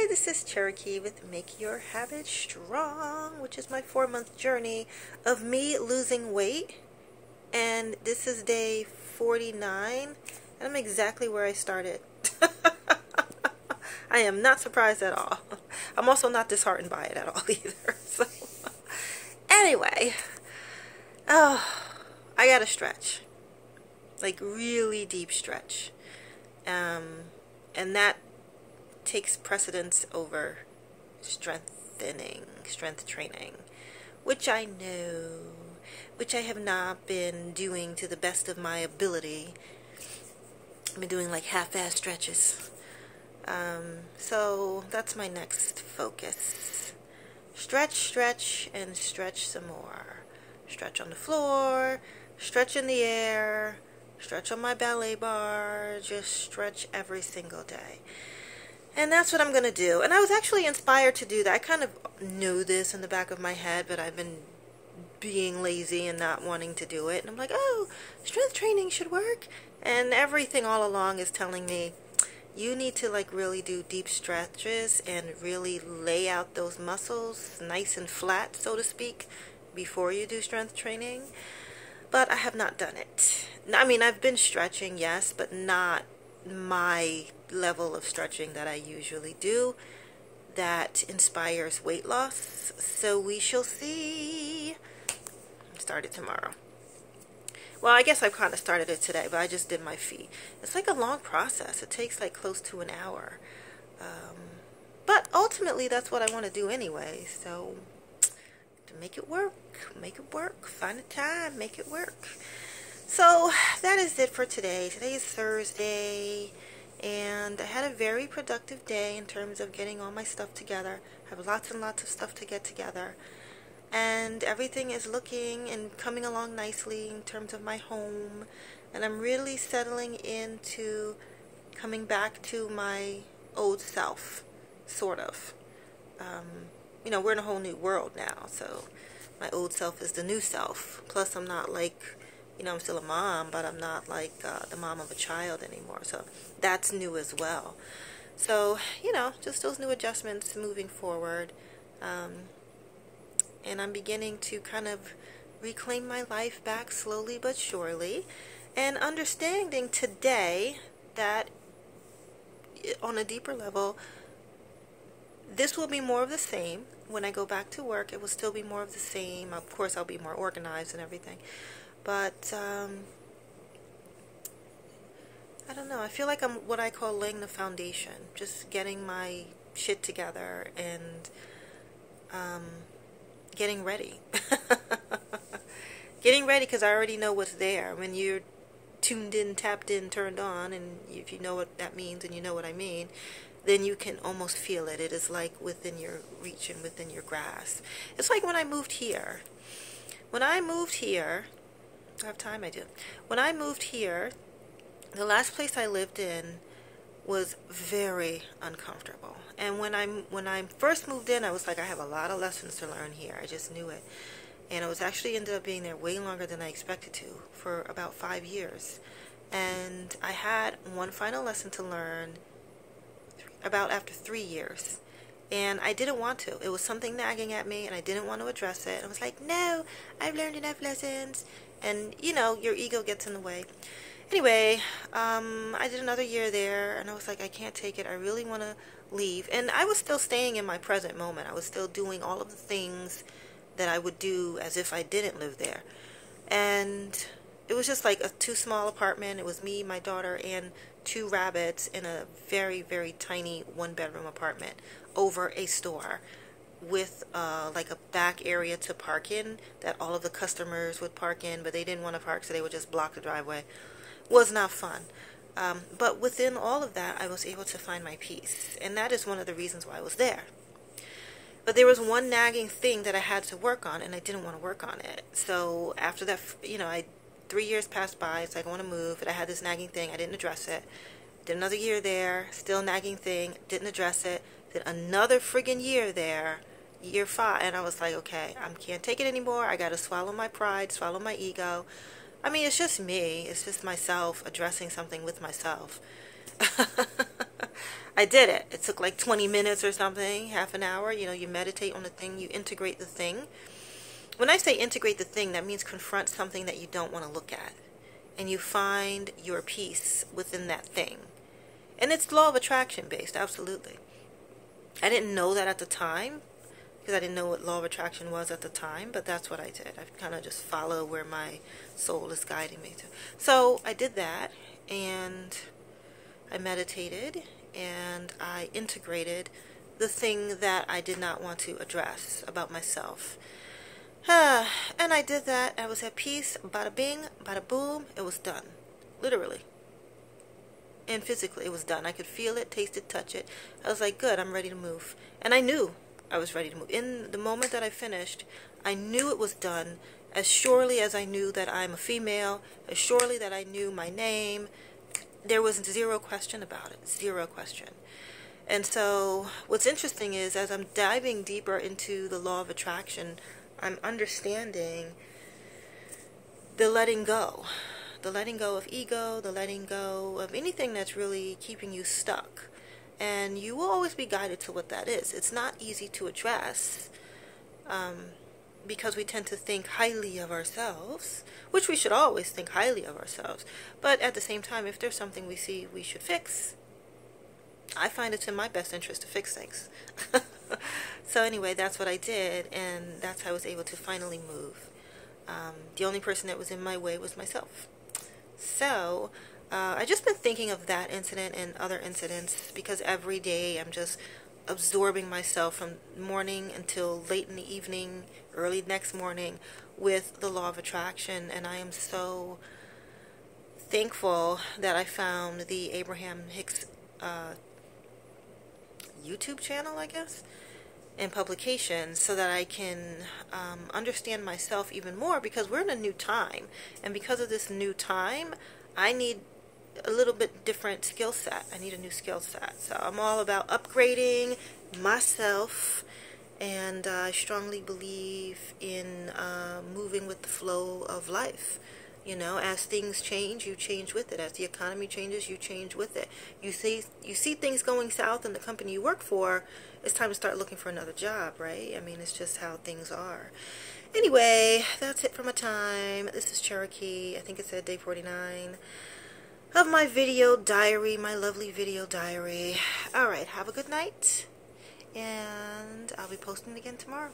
Hi, this is Cherokee with Make Your Habit Strong, which is my 4-month journey of me losing weight. And this is day 49, and I'm exactly where I started. I am not surprised at all. I'm also not disheartened by it at all either. So, anyway, I gotta stretch. Like, really deep stretch. And that takes precedence over strength training, which I know, which I have not been doing to the best of my ability. I've been doing like half-ass stretches. So that's my next focus. Stretch, and stretch some more. Stretch on the floor, stretch in the air, stretch on my ballet bar, just stretch every single day. And that's what I'm going to do. And I was actually inspired to do that. I kind of knew this in the back of my head, but I've been being lazy and not wanting to do it. And I'm like, oh, strength training should work. And everything all along is telling me, you need to like really do deep stretches and really lay out those muscles nice and flat, so to speak, before you do strength training. But I have not done it. I mean, I've been stretching, yes, but not my level of stretching that I usually do that inspires weight loss. So we shall see. Start it tomorrow. Well, I guess I've kind of started it today, but I just did my feet. It's like a long process. It takes like close to an hour. But ultimately, that's what I want to do anyway. So to make it work, find a time, make it work. So that is it for today. Today is Thursday, and I had a very productive day in terms of getting all my stuff together. I have lots and lots of stuff to get together, and everything is looking and coming along nicely in terms of my home, and I'm really settling into coming back to my old self, sort of. You know, we're in a whole new world now, so my old self is the new self. Plus, I'm not like, you know, I'm still a mom, but I'm not like the mom of a child anymore. So that's new as well. So, you know, just those new adjustments moving forward. And I'm beginning to kind of reclaim my life back slowly but surely. And understanding today that on a deeper level, this will be more of the same. When I go back to work, it will still be more of the same. Of course, I'll be more organized and everything. But, I don't know. I feel like I'm what I call laying the foundation. Just getting my shit together and getting ready. Getting ready because I already know what's there. When you're tuned in, tapped in, turned on, and if you know what that means and you know what I mean, then you can almost feel it. It is like within your reach and within your grasp. It's like when I moved here. When I moved here, I have time, I do. When I moved here, the last place I lived in was very uncomfortable. And when I first moved in, I was like, I have a lot of lessons to learn here. I just knew it. And I was actually ended up being there way longer than I expected to, for about 5 years. And I had one final lesson to learn about after 3 years. And I didn't want to. It was something nagging at me, and I didn't want to address it. I was like, no, I've learned enough lessons. And, you know, your ego gets in the way. Anyway, I did another year there, and I was like, I can't take it. I really want to leave. And I was still staying in my present moment. I was still doing all of the things that I would do as if I didn't live there. And it was just like a too small apartment. It was me, my daughter, and 2 rabbits in a very, very tiny 1-bedroom apartment over a store with like a back area to park in that all of the customers would park in, but they didn't want to park, so they would just block the driveway. Was not fun. But within all of that, I was able to find my peace, and that is one of the reasons why I was there. But there was one nagging thing that I had to work on, and I didn't want to work on it. So after that, you know, 3 years passed by. It's like, I want to move, and I had this nagging thing. I didn't address it. Did another year there, still nagging thing, didn't address it. Did another friggin' year there, year 5, and I was like, okay, I can't take it anymore. I got to swallow my pride, swallow my ego. I mean, it's just me. It's just myself addressing something with myself. I did it. It took like 20 minutes or something, half an hour. You know, you meditate on the thing, you integrate the thing. When I say integrate the thing, that means confront something that you don't want to look at. And you find your peace within that thing. And it's law of attraction based, absolutely. I didn't know that at the time, because I didn't know what law of attraction was at the time, but that's what I did. I kind of just follow where my soul is guiding me to. So I did that, and I meditated, and I integrated the thing that I did not want to address about myself. And I did that. I was at peace. Bada bing, bada boom. It was done. Literally. And physically, it was done. I could feel it, taste it, touch it. I was like, good, I'm ready to move. And I knew I was ready to move. In the moment that I finished, I knew it was done. As surely as I knew that I'm a female, as surely that I knew my name, there was zero question about it. Zero question. And so what's interesting is, as I'm diving deeper into the law of attraction, I'm understanding the letting go. The letting go of ego, the letting go of anything that's really keeping you stuck. And you will always be guided to what that is. It's not easy to address because we tend to think highly of ourselves, which we should always think highly of ourselves. But at the same time, if there's something we see we should fix, I find it's in my best interest to fix things. So anyway, that's what I did, and that's how I was able to finally move. The only person that was in my way was myself. So I've just been thinking of that incident and other incidents, because every day I'm just absorbing myself from morning until late in the evening, early next morning, with the law of attraction. And I am so thankful that I found the Abraham-Hicks YouTube channel, I guess, and publications, so that I can understand myself even more, because we're in a new time, and because of this new time, I need a little bit different skill set. I need a new skill set. So I'm all about upgrading myself, and I strongly believe in moving with the flow of life. You know, as things change, you change with it. As the economy changes, you change with it. You see things going south in the company you work for, it's time to start looking for another job, right? I mean, it's just how things are. Anyway, that's it for my time. This is Cherokee. I think it said day 49 of my video diary, my lovely video diary. Alright, have a good night, and I'll be posting again tomorrow.